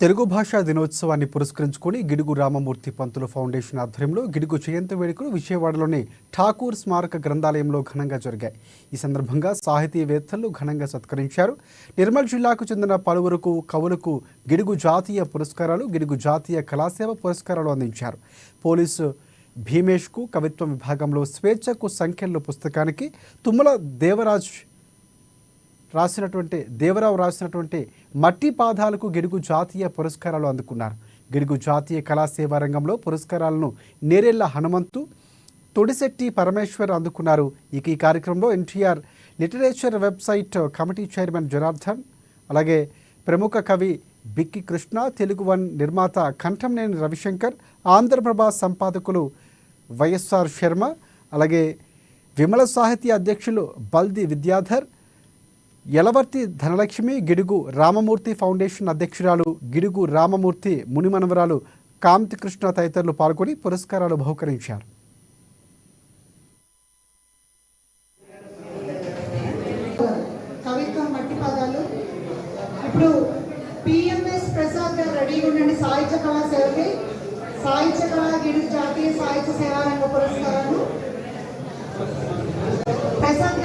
తెలుగు భాషా దినోత్సవాన్ని పురస్కరించుకుని గిడుగు రామమూర్తి పంతులు ఫౌండేషన్ ఆధ్వర్యంలో గిడుగు జయంతి వేడుకలు విజయవాడలోని ఠాకూర్ స్మారక గ్రంథాలయంలో ఘనంగా జరిగాయి. ఈ సందర్భంగా సాహితీవేత్తలు ఘనంగా సత్కరించారు. నిర్మల్ జిల్లాకు చెందిన పలువురుకు కవులకు గిడుగు జాతీయ పురస్కారాలు, గిడుగు జాతీయ కళాసేవ పురస్కారాలు అందించారు. పోలీసు భీమేష్కు కవిత్వం విభాగంలో స్వేచ్ఛకు సంఖ్యల్లో పుస్తకానికి తుమ్మల దేవరావు రాసినటువంటి మట్టి పాదాలకు గిడుగు జాతీయ పురస్కారాలు అందుకున్నారు. గిడుగు జాతీయ కళాసేవా రంగంలో పురస్కారాలను నేరెళ్ల హనుమంతు, తొడిశెట్టి పరమేశ్వర్ అందుకున్నారు. ఈ కార్యక్రమంలో NTR literature website committee chairman Janardhan, అలాగే ప్రముఖ కవి బిక్కి కృష్ణ, తెలుగు వన్ నిర్మాత కంఠంనేని రవిశంకర్, ఆంధ్రప్రభ సంపాదకులు వైఎస్ఆర్ శర్మ, అలాగే విమల సాహిత్య అధ్యక్షులు బల్ది విద్యాధర్, యలవర్తి ధనలక్ష్మి, గిడుగు రామమూర్తి ఫౌండేషన్ అధ్యక్షురాలు గిడుగు రామమూర్తి మునిమనవరాలు కాంతి కృష్ణ తదితరులు పాల్గొని పురస్కారాలు బహుకరించారు. కవిత్వం మట్టి పదాలు. ఇప్పుడు పిఎంఎస్ ప్రసాద్ గారు రెడీగా ఉండండి. సాహిత్య కళా సేవకి సాహిత్య కళా గిడుగు జాతీయ సాహిత్య సేవారంగ పురస్కారాలు ప్రసాద్